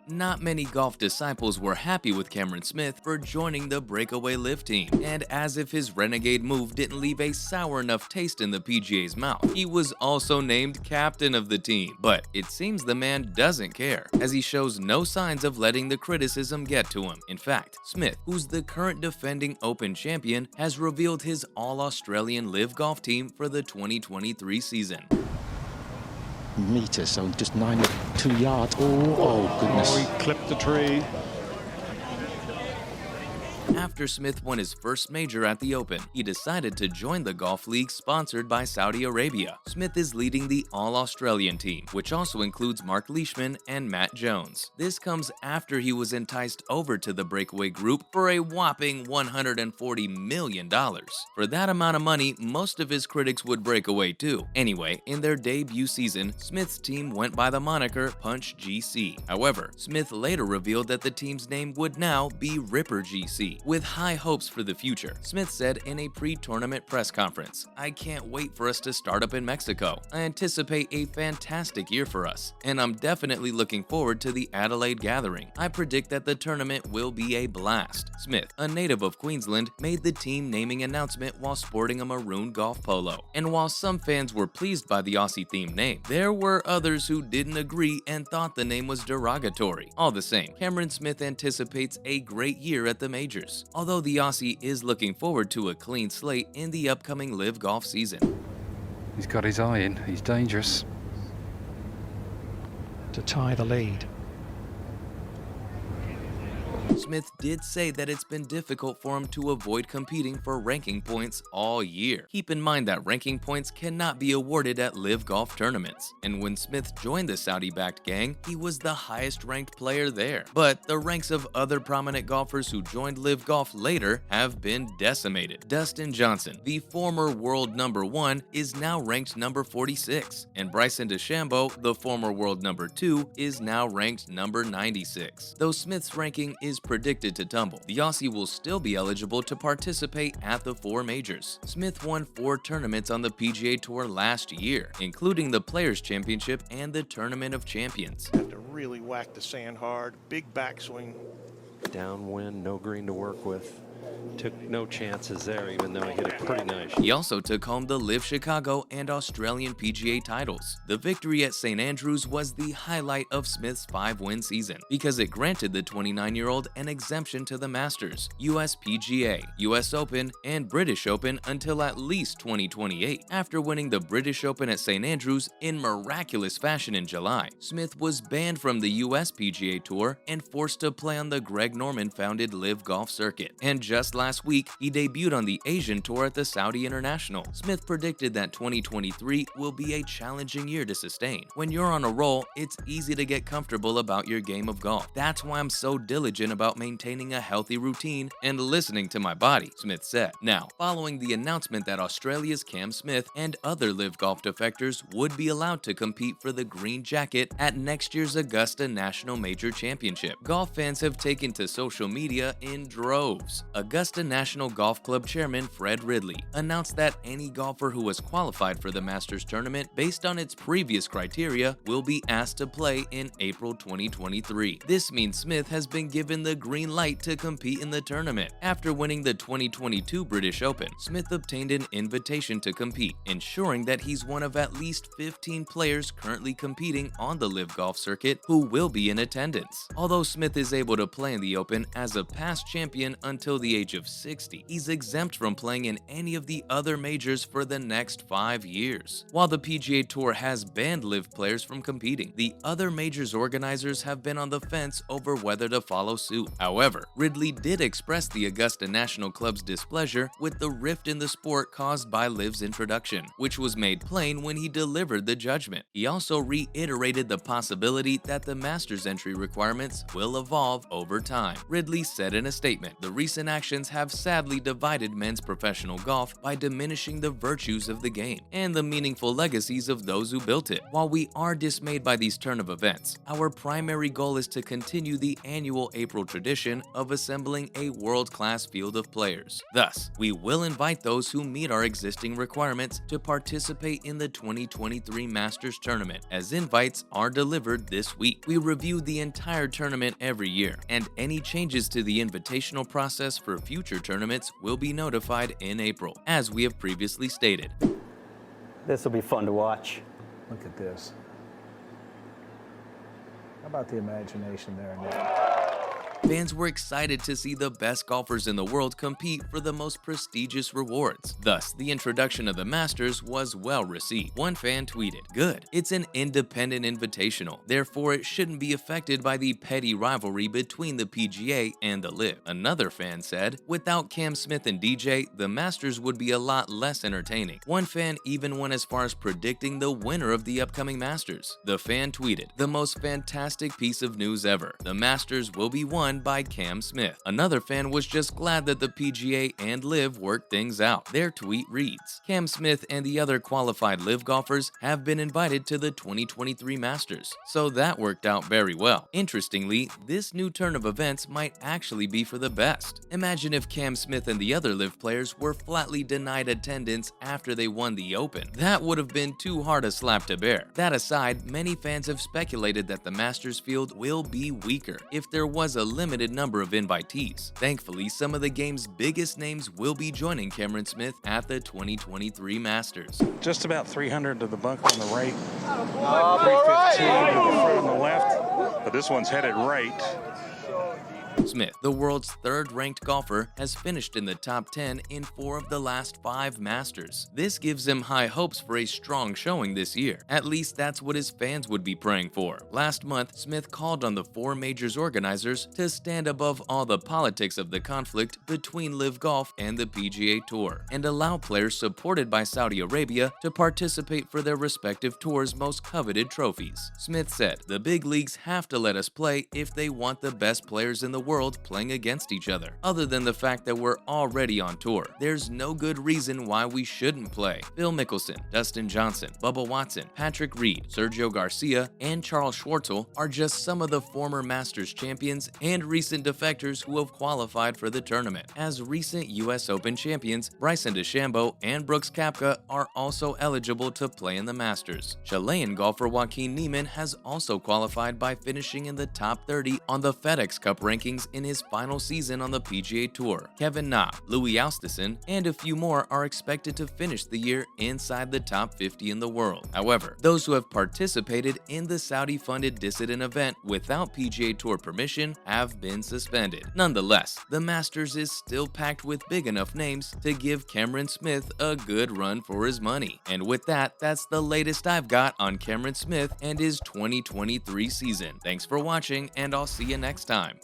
Not many golf disciples were happy with Cameron Smith for joining the breakaway LIV team, and as if his renegade move didn't leave a sour enough taste in the PGA's mouth, he was also named captain of the team. But it seems the man doesn't care, as he shows no signs of letting the criticism get to him. In fact, Smith, who's the current defending Open champion, has revealed his All-Australian LIV golf team for the 2023 season. Meters, so just 92 yards. Oh goodness. Oh, he clipped the tree. After Smith won his first major at the Open, he decided to join the golf league sponsored by Saudi Arabia. Smith is leading the All-Australian team, which also includes Mark Leishman and Matt Jones. This comes after he was enticed over to the breakaway group for a whopping $140 million. For that amount of money, most of his critics would break away too. Anyway, in their debut season, Smith's team went by the moniker Punch GC. However, Smith later revealed that the team's name would now be Ripper GC. With high hopes for the future, Smith said in a pre-tournament press conference, "I can't wait for us to start up in Mexico. I anticipate a fantastic year for us, and I'm definitely looking forward to the Adelaide gathering. I predict that the tournament will be a blast." Smith, a native of Queensland, made the team naming announcement while sporting a maroon golf polo. And while some fans were pleased by the Aussie-themed name, there were others who didn't agree and thought the name was derogatory. All the same, Cameron Smith anticipates a great year at the majors, although the Aussie is looking forward to a clean slate in the upcoming LIV golf season. He's got his eye in. He's dangerous. To tie the lead. Smith did say that it's been difficult for him to avoid competing for ranking points all year. Keep in mind that ranking points cannot be awarded at LIV golf tournaments, and when Smith joined the Saudi-backed gang, he was the highest-ranked player there. But the ranks of other prominent golfers who joined LIV golf later have been decimated. Dustin Johnson, the former world number 1, is now ranked number 46, and Bryson DeChambeau, the former world number 2, is now ranked number 96. Though Smith's ranking is predicted to tumble, the Aussie will still be eligible to participate at the 4 majors. Smith won 4 tournaments on the PGA Tour last year, including the Players' Championship and the Tournament of Champions. Have to really whack the sand hard, big backswing. Downwind, no green to work with. Took no chances there, even though he hit it pretty nice. He also took home the LIV Chicago and Australian PGA titles. The victory at St. Andrews was the highlight of Smith's 5-win season because it granted the 29-year-old an exemption to the Masters, US PGA, US Open, and British Open until at least 2028. After winning the British Open at St. Andrews in miraculous fashion in July, Smith was banned from the US PGA Tour and forced to play on the Greg Norman-founded LIV golf circuit. And just last week, he debuted on the Asian Tour at the Saudi International. Smith predicted that 2023 will be a challenging year to sustain. When you're on a roll, it's easy to get comfortable about your game of golf. That's why I'm so diligent about maintaining a healthy routine and listening to my body, Smith said. Now, following the announcement that Australia's Cam Smith and other LIV golf defectors would be allowed to compete for the green jacket at next year's Augusta National Major Championship, golf fans have taken to social media in droves. Augusta National Golf Club chairman Fred Ridley announced that any golfer who has qualified for the Masters tournament based on its previous criteria will be asked to play in April 2023. This means Smith has been given the green light to compete in the tournament. After winning the 2022 British Open, Smith obtained an invitation to compete, ensuring that he's one of at least 15 players currently competing on the LIV golf circuit who will be in attendance. Although Smith is able to play in the Open as a past champion until the age of 60, he's exempt from playing in any of the other majors for the next 5 years. While the PGA Tour has banned LIV players from competing, the other majors organizers have been on the fence over whether to follow suit. However, Ridley did express the Augusta National Club's displeasure with the rift in the sport caused by LIV's introduction, which was made plain when he delivered the judgment. He also reiterated the possibility that the Masters entry requirements will evolve over time. Ridley said in a statement, "The recent action actions have sadly divided men's professional golf by diminishing the virtues of the game and the meaningful legacies of those who built it. While we are dismayed by these turn of events, our primary goal is to continue the annual April tradition of assembling a world-class field of players. Thus, we will invite those who meet our existing requirements to participate in the 2023 Masters Tournament, as invites are delivered this week. We review the entire tournament every year, and any changes to the invitational process for future tournaments will be notified in April, as we have previously stated. This will be fun to watch. Look at this. How about the imagination there, Nick? Fans were excited to see the best golfers in the world compete for the most prestigious rewards. Thus, the introduction of the Masters was well received. One fan tweeted, "Good, it's an independent invitational, therefore it shouldn't be affected by the petty rivalry between the PGA and the LIV." Another fan said, "Without Cam Smith and DJ, the Masters would be a lot less entertaining." One fan even went as far as predicting the winner of the upcoming Masters. The fan tweeted, "The most fantastic piece of news ever. The Masters will be won by Cam Smith." Another fan was just glad that the PGA and LIV worked things out. Their tweet reads, "Cam Smith and the other qualified LIV golfers have been invited to the 2023 Masters, so that worked out very well." Interestingly, this new turn of events might actually be for the best. Imagine if Cam Smith and the other LIV players were flatly denied attendance after they won the Open. That would have been too hard a slap to bear. That aside, many fans have speculated that the Masters field will be weaker if there was a limited number of invitees. Thankfully, some of the game's biggest names will be joining Cameron Smith at the 2023 Masters. Just about 300 to the bunker on the right, 315 to the front on the left, but this one's headed right. Smith, the world's third-ranked golfer, has finished in the top 10 in 4 of the last 5 Masters. This gives him high hopes for a strong showing this year. At least that's what his fans would be praying for. Last month, Smith called on the 4 majors organizers to stand above all the politics of the conflict between LIV Golf and the PGA Tour, and allow players supported by Saudi Arabia to participate for their respective tours' most coveted trophies. Smith said, "The big leagues have to let us play if they want the best players in the world playing against each other. Other than the fact that we're already on tour, there's no good reason why we shouldn't play." Phil Mickelson, Dustin Johnson, Bubba Watson, Patrick Reed, Sergio Garcia, and Charles Schwartzel are just some of the former Masters champions and recent defectors who have qualified for the tournament. As recent US Open champions, Bryson DeChambeau and Brooks Koepka are also eligible to play in the Masters. Chilean golfer Joaquin Niemann has also qualified by finishing in the top 30 on the FedEx Cup rankings in his final season on the PGA Tour. Kevin Na, Louis Oosthuizen, and a few more are expected to finish the year inside the top 50 in the world. However, those who have participated in the Saudi-funded dissident event without PGA Tour permission have been suspended. Nonetheless, the Masters is still packed with big enough names to give Cameron Smith a good run for his money. And with that, that's the latest I've got on Cameron Smith and his 2023 season. Thanks for watching, and I'll see you next time.